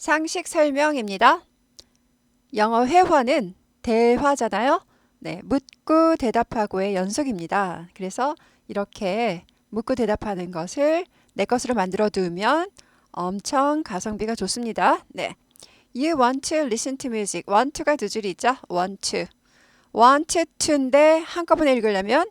상식 설명입니다. 영어 회화는 대화잖아요. 네, 묻고 대답하고의 연속입니다. 그래서 이렇게 묻고 대답하는 것을 내 것으로 만들어 두면 엄청 가성비가 좋습니다. 네. You want to listen to music. want to가 두 줄이 있죠? want to. want to인데 한꺼번에 읽으려면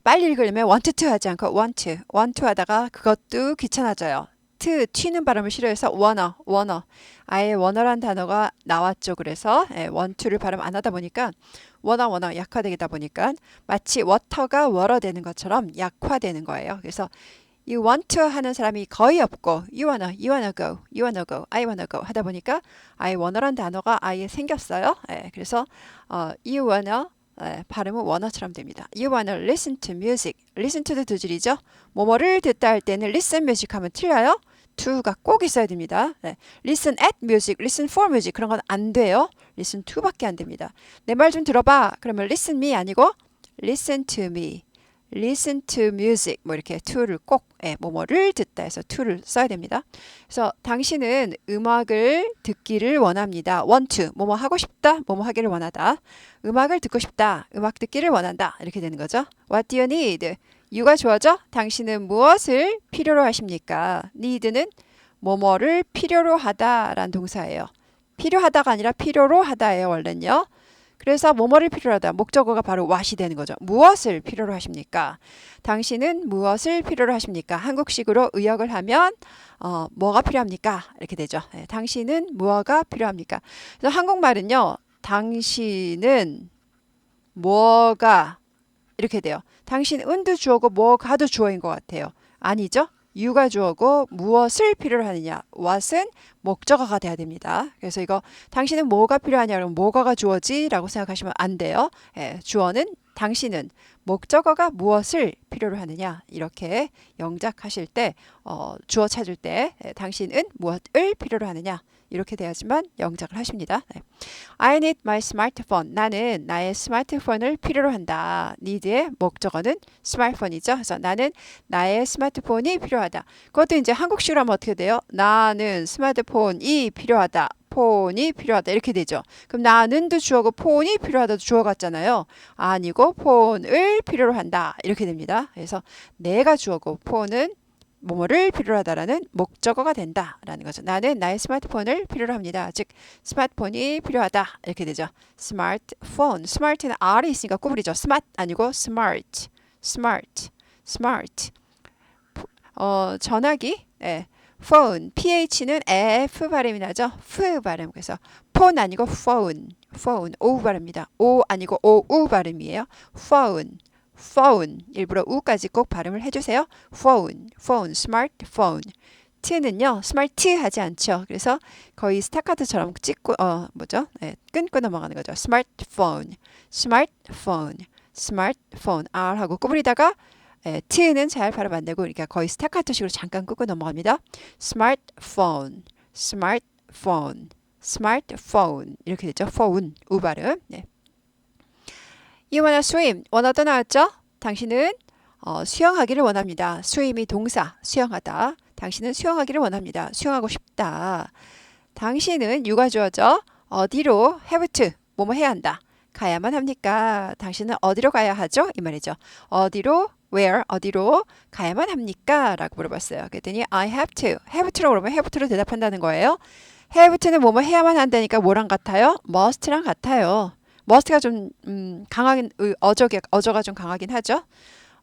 빨리 읽으려면 want to 하지 않고 want to. want to 하다가 그것도 귀찮아져요. 튀는 발음을 싫어해서 wanna. 아예 wanna란 단어가 나왔죠. 그래서 want to를 발음 안 하다 보니까 wanna 약화되다 보니까 마치 water가 water 되는 것처럼 약화되는 거예요. 그래서 you want to 하는 사람이 거의 없고 you wanna go, I wanna go 하다 보니까 I wanna란 단어가 아예 생겼어요. 그래서 you wanna 발음은 원어처럼 됩니다. You wanna listen to music. listen to도 두 줄이죠. 뭐뭐를 듣다 할 때는 listen music 하면 틀려요. to가 꼭 있어야 됩니다. listen at music, listen for music 그런 건 안 돼요. listen to밖에 안 됩니다. 내 말 좀 들어봐. 그러면 listen me 아니고 listen to me. listen to music 뭐 이렇게 to를 꼭 뭐뭐를 듣다 해서 to를 써야 됩니다. 그래서 당신은 음악을 듣기를 원합니다. want to 뭐뭐 하고 싶다, 뭐뭐 하기를 원하다. 음악을 듣고 싶다, 음악 듣기를 원한다 이렇게 되는 거죠. What do you need? you가 주어져 당신은 무엇을 필요로 하십니까? need는 뭐뭐를 필요로 하다라는 동사예요. 필요하다가 아니라 필요로 하다예요 원래는요. 그래서 뭐뭐를 필요로 하다 목적어가 바로 what이 되는 거죠. 무엇을 필요로 하십니까? 당신은 무엇을 필요로 하십니까? 한국식으로 의역을 하면 뭐가 필요합니까? 이렇게 되죠. 당신은 무엇가 필요합니까? 그래서 한국말은요. 당신은 뭐가 이렇게 돼요. 당신 은도 주어고 뭐가도 주어인 것 같아요. 아니죠? you가 주어고 무엇을 필요로 하느냐. what은 목적어가 돼야 됩니다. 그래서 이거 당신은 뭐가 필요하냐 그러면 뭐가가 주어지 라고 생각하시면 안 돼요. 주어는 당신은 목적어가 무엇을 필요로 하느냐 이렇게 영작하실 때 주어 찾을 때 당신은 무엇을 필요로 하느냐 이렇게 돼야지만 영작을 하십니다. I need my smartphone. 나는 나의 스마트폰을 필요로 한다. need의 목적어는 스마트폰이죠. 그래서 나는 나의 스마트폰이 필요하다. 그것도 이제 한국식으로 하면 어떻게 돼요? 나는 스마트폰이 필요하다. 폰이 필요하다. 이렇게 되죠. 그럼 나는도 주어고 폰이 필요하다도 주어 같잖아요. 아니고 폰을 필요로 한다. 이렇게 됩니다. 그래서 내가 주어고 폰은 뭐뭐를 필요로 하다라는 목적어가 된다라는 거죠. 나는 나의 스마트폰을 필요로 합니다. 즉 스마트폰이 필요하다 이렇게 되죠. 스마트폰, 스마트는 R이 있으니까 구부리죠. 스마트 아니고 스마트, 스마트. 전화기, phone, ph는 f 발음이 나죠. f 발음. 그래서 폰 아니고 phone, o 발음입니다. o 아니고 ou 발음이에요. phone 일부러 우까지 꼭 발음을 해주세요. phone, smartphone. t는요 스마트 하지 않죠. 그래서 거의 스타카토처럼 찍고 끊고 넘어가는 거죠. smartphone R 하고 구부리다가 t는 잘 발음 안 되고 그러니까 거의 스타카토식으로 잠깐 끊고 넘어갑니다. smartphone 이렇게 되죠. phone 우 발음. You wanna swim. 원하다 나왔죠? 당신은 수영하기를 원합니다. swim이 동사, 수영하다. 당신은 수영하기를 원합니다. 수영하고 싶다. 당신은 you가 주어져 어디로 have to, 뭐뭐 해야 한다. 가야만 합니까? 당신은 어디로 가야 하죠? 이 말이죠. 어디로, where, 어디로 가야만 합니까? 라고 물어봤어요. 그랬더니 I have to. have to로 그러면 have to로 대답한다는 거예요. have to는 뭐뭐 해야만 한다니까 뭐랑 같아요? must랑 같아요. must가 좀 강하긴 어저가 좀 강하긴 하죠.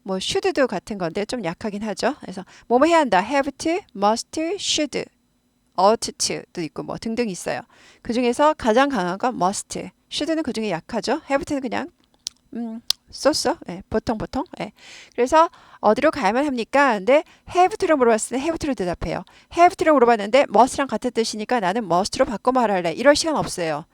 뭐 should도 같은 건데 좀 약하긴 하죠. 그래서 뭐뭐 해야 한다. have to, must, should, ought to도 있고 뭐 등등 있어요. 그 중에서 가장 강한 건 must. should는 그 중에 약하죠. have to는 그냥 쏘쏘. 보통. 그래서 어디로 가야만 합니까? 근데 have to로 물어봤을 때 have to로 대답해요. have to로 물어봤는데 must랑 같은 뜻이니까 나는 must로 바꿔 말할래. 이럴 시간 없어요.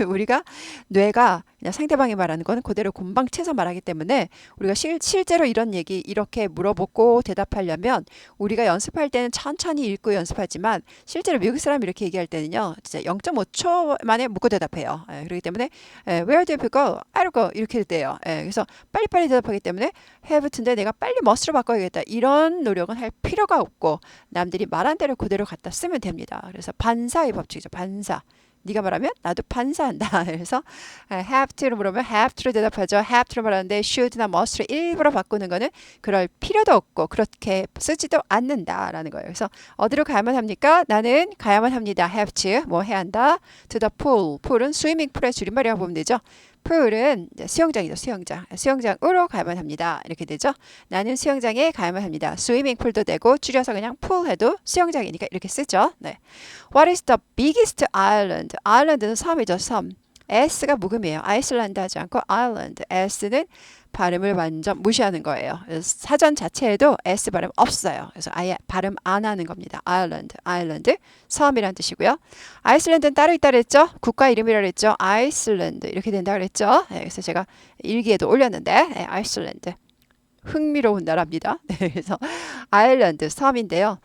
우리가 뇌가 그냥 상대방이 말하는 거는 그대로 곰방채서 말하기 때문에 우리가 실제로 이런 얘기 이렇게 물어보고 대답하려면 우리가 연습할 때는 천천히 읽고 연습하지만 실제로 미국 사람이 이렇게 얘기할 때는요 진짜 0.5초 만에 묻고 대답해요. 그렇기 때문에 where do you go? I don't go 이렇게 돼요. 그래서 빨리빨리 대답하기 때문에 have to인데 내가 빨리 must로 바꿔야겠다 이런 노력은 할 필요가 없고 남들이 말한 대로 그대로 갖다 쓰면 됩니다. 그래서 반사의 법칙이죠. 반사. 네가 말하면 나도 반사한다. 그래서 have to를 물으면 have to로 대답하죠. have to로 말하는데 should나 must로 일부러 바꾸는 거는 그럴 필요도 없고 그렇게 쓰지도 않는다라는 거예요. 그래서 어디로 가야만 합니까? 나는 가야만 합니다. have to 뭐 해야 한다. to the pool. pool은 스위밍 풀의 줄임말이라고 보면 되죠. 풀은 수영장이죠. 수영장. 수영장으로 가야만 합니다. 이렇게 되죠. 나는 수영장에 가야만 합니다. 스위밍 풀도 되고 줄여서 그냥 pool 해도 수영장이니까 이렇게 쓰죠. 네. What is the biggest island? island는 섬이죠. 섬. S가 묵음이에요. 아이슬란드 하지 않고 island. S는 발음을 완전 무시하는 거예요. 사전 자체에도 S 발음 없어요. 그래서 아예 발음 안 하는 겁니다. 아일랜드, 섬이란 뜻이고요. 아이슬란드는 따로 있다 그랬죠? 국가 이름이라 그랬죠? 아이슬란드 이렇게 된다 그랬죠? 그래서 제가 일기에도 올렸는데 아이슬란드 흥미로운 나라입니다. 그래서 아일랜드 섬인데요.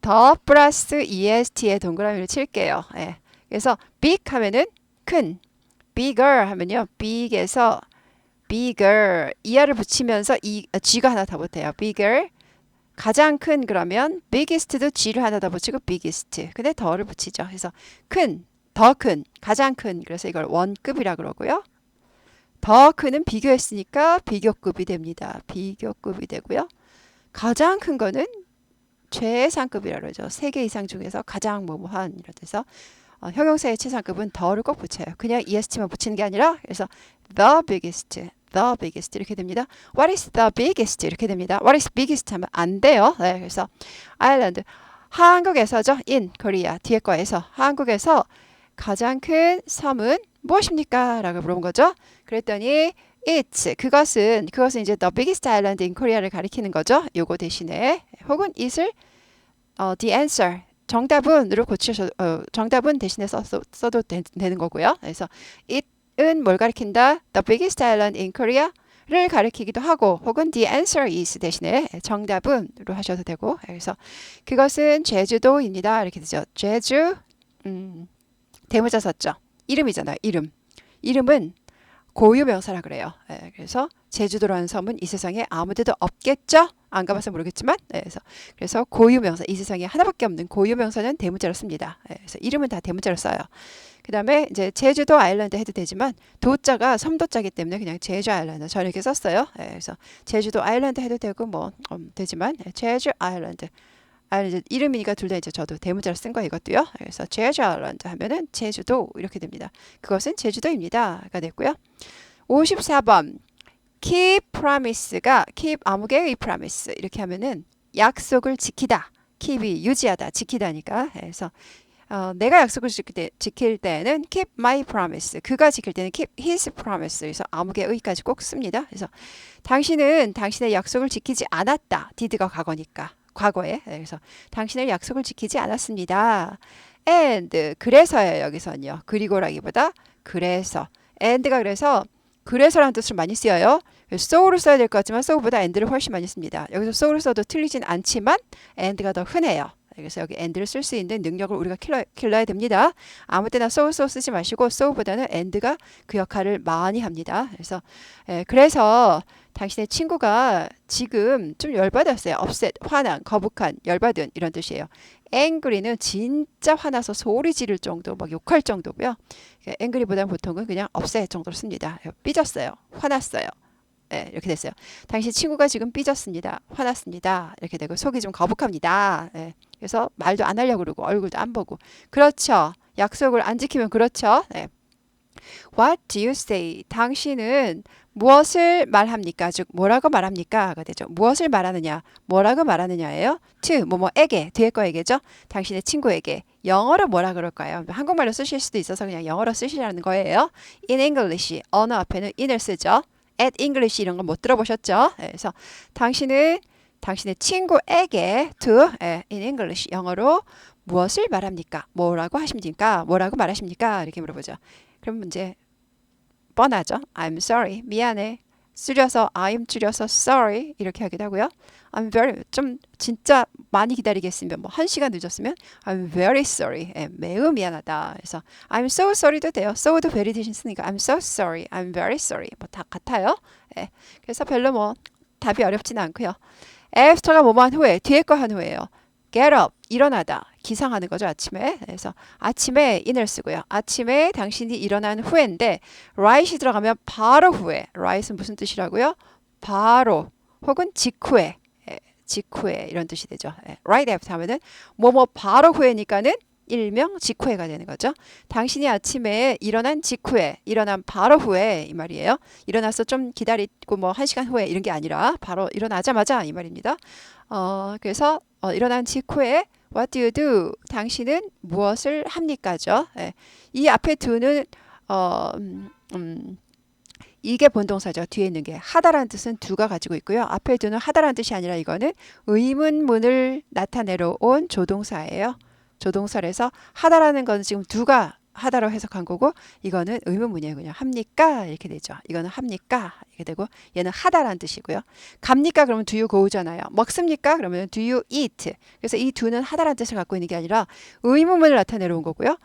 더 플러스 EST에 동그라미를 칠게요. 그래서 big 하면은 큰, bigger 하면요, big에서 bigger 이하를 붙이면서 G가 하나 더 붙어요. bigger 가장 큰 그러면 biggest도 G를 하나 더 붙이고 biggest 근데 더를 붙이죠. 그래서 큰, 더 큰, 가장 큰 그래서 이걸 원급이라 그러고요. 더 큰은 비교했으니까 비교급이 됩니다. 비교급이 되고요. 가장 큰 거는 최상급이라 그러죠. 3개 이상 중에서 가장 뭐뭐한 이런 데서 형용사의 최상급은 더를 꼭 붙여요. 그냥 EST만 붙이는 게 아니라 그래서 the biggest 이렇게 됩니다. What is the biggest 이렇게 됩니다. What is biggest 하면 안 돼요. 그래서 아일랜드 한국에서죠. in Korea 뒤에 거에서 한국에서 가장 큰 섬은 무엇입니까? 라고 물어본 거죠. 그랬더니 그것은 이제 the biggest island in Korea를 가리키는 거죠. 요거 대신에 혹은 it을 the answer 정답은으로 정답은 대신에 써도 되는 거고요. 그래서 it은 뭘 가리킨다? The biggest island in Korea를 가리키기도 하고 혹은 the answer is 대신에 정답은으로 하셔도 되고 그래서 그것은 제주도입니다. 이렇게 되죠. 제주 대문자 썼죠. 이름이잖아요. 이름은 고유명사라 그래요. 그래서 제주도라는 섬은 이 세상에 아무데도 없겠죠? 안 가봐서 모르겠지만 그래서 고유명사 이 세상에 하나밖에 없는 고유명사는 대문자로 씁니다. 그래서 이름은 다 대문자로 써요. 그 다음에 이제 제주도 아일랜드 해도 되지만 도자가 섬도자기 때문에 그냥 제주 아일랜드 저는 이렇게 썼어요. 그래서 제주도 아일랜드 해도 되고 뭐 되지만 제주 아일랜드 이름이니까 둘 다 이제 저도 대문자로 쓴 거 이것도요. 그래서 제주 아일랜드 하면은 제주도 이렇게 됩니다. 그것은 제주도입니다가 됐고요. 54번 keep promise가 keep 아무개의 promise 이렇게 하면은 약속을 지키다. keep이 유지하다, 지키다니까. 그래서 내가 약속을 지킬 때는 keep my promise. 그가 지킬 때는 keep his promise. 그래서 아무개의까지 꼭 씁니다. 그래서 당신은 당신의 약속을 지키지 않았다. did가 과거에. 그래서 당신의 약속을 지키지 않았습니다. and 그래서요. 여기서는요. 그리고라기보다 그래서 and가 그래서라는 뜻으로 많이 쓰여요. so를 써야 될 것 같지만 so보다 and를 훨씬 많이 씁니다. 여기서 so를 써도 틀리진 않지만 and가 더 흔해요. 그래서 여기 and를 쓸 수 있는 능력을 우리가 길러야 됩니다. 아무 때나 so 쓰지 마시고 so보다는 and가 그 역할을 많이 합니다. 그래서 당신의 친구가 지금 좀 열받았어요. upset, 화난, 거북한, 열받은 이런 뜻이에요. angry는 진짜 화나서 소리 지를 정도, 막 욕할 정도고요. angry보다는 보통은 그냥 upset 정도로 씁니다. 삐졌어요. 화났어요. 이렇게 됐어요. 당신 친구가 지금 삐졌습니다. 화났습니다. 이렇게 되고 속이 좀 거북합니다. 그래서 말도 안 하려고 그러고 얼굴도 안 보고. 그렇죠. 약속을 안 지키면 그렇죠. What do you say? 당신은 무엇을 말합니까? 즉 뭐라고 말합니까?가 되죠. 무엇을 말하느냐, 뭐라고 말하느냐예요. to 뭐뭐에게 뒤에 거에게죠. 당신의 친구에게 영어로 뭐라 그럴까요? 한국말로 쓰실 수도 있어서 그냥 영어로 쓰시라는 거예요. In English 언어 앞에는 in을 쓰죠. at English 이런 거 못 들어보셨죠? 그래서 당신은 당신의 친구에게 to in English 영어로 무엇을 말합니까? 뭐라고 하십니까? 뭐라고 말하십니까? 이렇게 물어보죠. 그럼 문제 뻔하죠. I'm sorry. 미안해. 줄여서 sorry 이렇게 하기도 하고요. I'm very 좀 진짜 많이 기다리게 했으면 뭐 1시간 늦었으면 I'm very sorry. 매우 미안하다. 그래서 I'm so sorry도 돼요. so도 very 대신 쓰니까 I'm so sorry. I'm very sorry. 뭐 다 같아요. 그래서 별로 뭐 답이 어렵지는 않고요. after가 뭐뭐 한 후에 뒤에 거 한 후에요. get up 일어나다 기상하는 거죠 아침에. 그래서 아침에 in을 쓰고요. 아침에 당신이 일어난 후에인데 right이 들어가면 바로 후에. right은 무슨 뜻이라고요? 바로 혹은 직후에. 직후에 이런 뜻이 되죠. right after 하면은 뭐뭐 바로 후에니까는 일명 직후에가 되는 거죠. 당신이 아침에 일어난 직후에, 일어난 바로 후에 이 말이에요. 일어나서 좀 기다리고 뭐 1시간 후에 이런 게 아니라 바로 일어나자마자 이 말입니다. 그래서 일어난 직후에 What do you do? 당신은 무엇을 합니까죠? 이 앞에 do는 이게 본동사죠. 뒤에 있는 게 하다라는 뜻은 do가 가지고 있고요. 앞에 do는 하다라는 뜻이 아니라 이거는 의문문을 나타내러 온 조동사예요. 조동사에서 하다라는 건 지금 do가 하다로 해석한 거고 이거는 의문문이에요. 그냥 합니까? 이렇게 되죠. 이거는 합니까? 이렇게 되고 얘는 하다라는 뜻이고요. 갑니까? 그러면 do you go잖아요. 먹습니까? 그러면 do you eat. 그래서 이 do는 하다라는 뜻을 갖고 있는 게 아니라 의문문을 나타내러 온 거고요.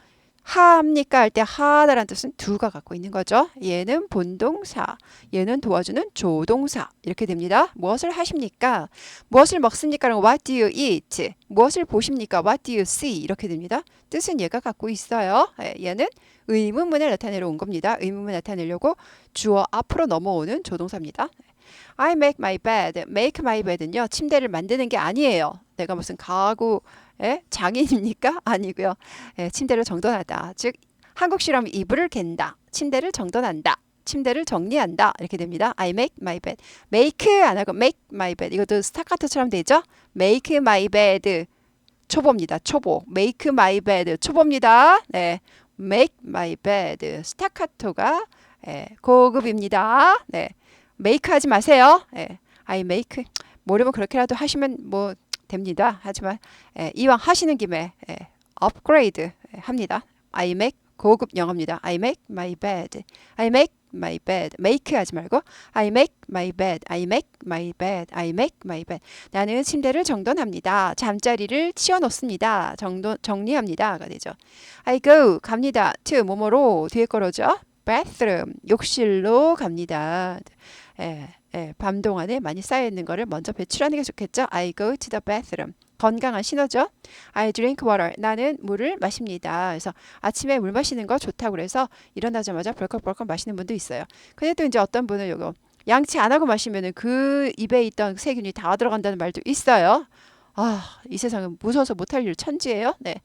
합니까? 할 때 하다라는 뜻은 do가 갖고 있는 거죠. 얘는 본동사, 얘는 도와주는 조동사 이렇게 됩니다. 무엇을 하십니까? 무엇을 먹습니까? What do you eat? 무엇을 보십니까? What do you see? 이렇게 됩니다. 뜻은 얘가 갖고 있어요. 얘는 의문문을 나타내러 온 겁니다. 의문문 나타내려고 주어 앞으로 넘어오는 조동사입니다. I make my bed. make my bed는요. 침대를 만드는 게 아니에요. 내가 무슨 가구 장인입니까? 아니고요. 침대를 정돈하다. 즉 한국식으로 하면 이불을 갠다. 침대를 정돈한다. 침대를 정리한다. 이렇게 됩니다. I make my bed. make 안 하고 make my bed. 이것도 스타카토처럼 되죠? make my bed. 초보입니다. 초보. make my bed. 초보입니다. 네. make my bed. 스타카토가 고급입니다. 네. make 하지 마세요. I make. 모르면 그렇게라도 하시면 뭐 됩니다. 하지만 이왕 하시는 김에 업그레이드 합니다. I make 고급 영어입니다. I make my bed. I make my bed. make 하지 말고 I make my bed. I make my bed. I make my bed. 나는 침대를 정돈합니다. 잠자리를 치워 놓습니다. 정리합니다가 되죠. I go 갑니다. to 뭐뭐로 뒤에 거로죠. bathroom 욕실로 갑니다. 밤 동안에 많이 쌓여있는 거를 먼저 배출하는 게 좋겠죠. I go to the bathroom. 건강한 신호죠. I drink water. 나는 물을 마십니다. 그래서 아침에 물 마시는 거 좋다고 그래서 일어나자마자 벌컥벌컥 마시는 분도 있어요. 근데 또 이제 어떤 분은 요거 양치 안 하고 마시면은 그 입에 있던 세균이 다 들어간다는 말도 있어요. 이 세상은 무서워서 못할 일 천지예요. 네.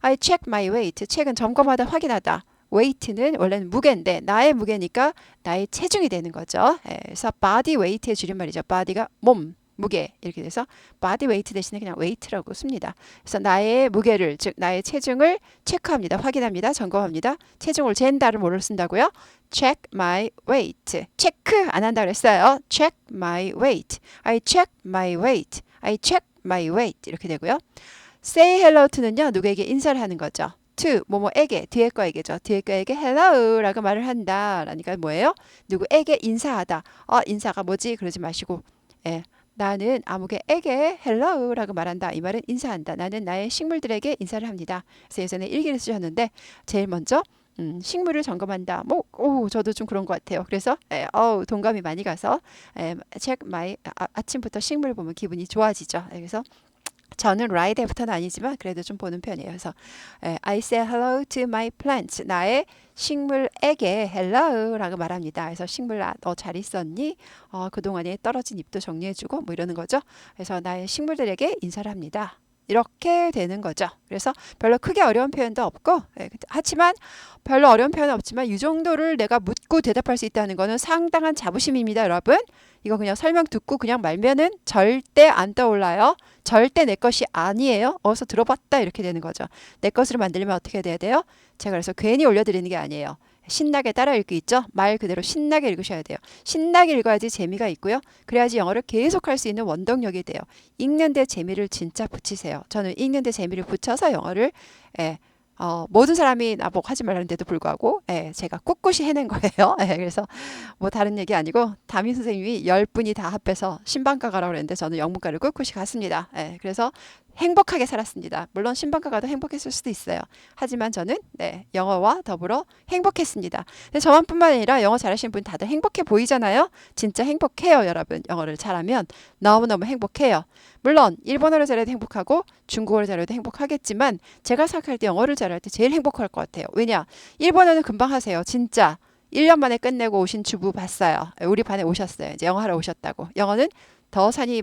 I check my weight. check은 점검하다, 확인하다. weight는 원래는 무게인데 나의 무게니까 나의 체중이 되는 거죠. 그래서 body weight의 줄임말이죠. body가 몸, 무게 이렇게 돼서 body weight 대신에 그냥 weight라고 씁니다. 그래서 나의 무게를 즉 나의 체중을 체크합니다. 확인합니다. 점검합니다. 체중을 잰다를 뭐를 쓴다고요? check my weight. 체크 안 한다 그랬어요. check my weight. I check my weight. I check my weight 이렇게 되고요. say hello to는요. 누구에게 인사를 하는 거죠. to 뭐뭐에게 뒤에 거에게죠. 뒤에 거에게 hello라고 말을 한다. 라니까 뭐예요? 누구에게 인사하다. 인사가 뭐지? 그러지 마시고 나는 아무개에게 hello라고 말한다. 이 말은 인사한다. 나는 나의 식물들에게 인사를 합니다. 그래서 예전에 일기를 쓰셨는데 제일 먼저 식물을 점검한다. 저도 좀 그런 것 같아요. 그래서 동감이 많이 가서 아침부터 식물 보면 기분이 좋아지죠. 그래서 저는 right after는 아니지만 그래도 좀 보는 편이에요. 그래서 I say hello to my plants. 나의 식물에게 hello라고 말합니다. 그래서 식물아 너 잘 있었니? 그동안에 떨어진 잎도 정리해주고 뭐 이러는 거죠. 그래서 나의 식물들에게 인사를 합니다. 이렇게 되는 거죠. 그래서 별로 크게 어려운 표현도 없고 하지만 별로 어려운 표현은 없지만 이 정도를 내가 묻고 대답할 수 있다는 거는 상당한 자부심입니다. 여러분. 이거 그냥 설명 듣고 그냥 말면은 절대 안 떠올라요. 절대 내 것이 아니에요. 어디서 들어봤다 이렇게 되는 거죠. 내 것으로 만들려면 어떻게 돼야 돼요? 제가 그래서 괜히 올려드리는 게 아니에요. 신나게 따라 읽기 있죠? 말 그대로 신나게 읽으셔야 돼요. 신나게 읽어야지 재미가 있고요. 그래야지 영어를 계속할 수 있는 원동력이 돼요. 읽는데 재미를 진짜 붙이세요. 저는 읽는데 재미를 붙여서 영어를 예, 모든 사람이 나보고 하지 말라는데도 불구하고 제가 꿋꿋이 해낸 거예요. 그래서 뭐 다른 얘기 아니고 담임 선생님이 10분이 다 합해서 신방과 가라고 그랬는데 저는 영문과를 꿋꿋이 갔습니다. 그래서 행복하게 살았습니다. 물론 신방과 가도 행복했을 수도 있어요. 하지만 저는 영어와 더불어 행복했습니다. 근데 저만뿐만 아니라 영어 잘하시는 분 다들 행복해 보이잖아요. 진짜 행복해요, 여러분. 영어를 잘하면 너무너무 행복해요. 물론 일본어를 잘해도 행복하고 중국어를 잘해도 행복하겠지만 제가 생각할 때 영어를 잘할 때 제일 행복할 것 같아요. 왜냐? 일본어는 금방 하세요. 진짜. 1년 만에 끝내고 오신 주부 봤어요. 우리 반에 오셨어요. 이제 영어 하러 오셨다고. 영어는 더 산이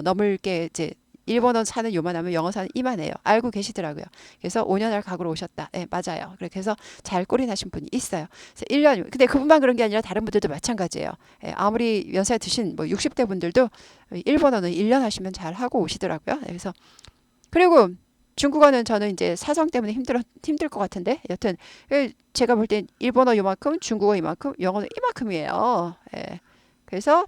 넘을 게 이제 일본어 사는 요만하면 영어 사는 이만해요. 알고 계시더라고요. 그래서 5년을 각오로 오셨다. 맞아요. 그렇게 해서 잘 꼴이 나신 분이 있어요. 그래서 1년, 근데 그분만 그런 게 아니라 다른 분들도 마찬가지예요. 아무리 연세 드신 뭐 60대 분들도 일본어는 1년 하시면 잘 하고 오시더라고요. 그래서 그리고 중국어는 저는 이제 사정 때문에 힘들 것 같은데 여튼 제가 볼 땐 일본어 요만큼 중국어 이만큼 영어는 이만큼이에요. 그래서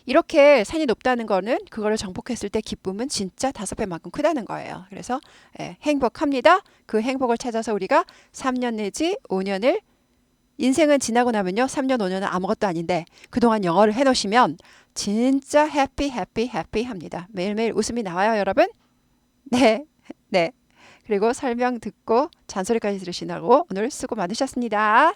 이렇게 산이 높다는 거는 그거를 정복했을 때 기쁨은 진짜 5배만큼 크다는 거예요. 그래서 행복합니다. 그 행복을 찾아서 우리가 3년 내지 5년을 인생은 지나고 나면요. 3년 5년은 아무것도 아닌데 그동안 영어를 해놓으시면 진짜 해피 합니다. 매일매일 웃음이 나와요, 여러분. 네. 네. 그리고 설명 듣고 잔소리까지 들으시라고 오늘 수고 많으셨습니다.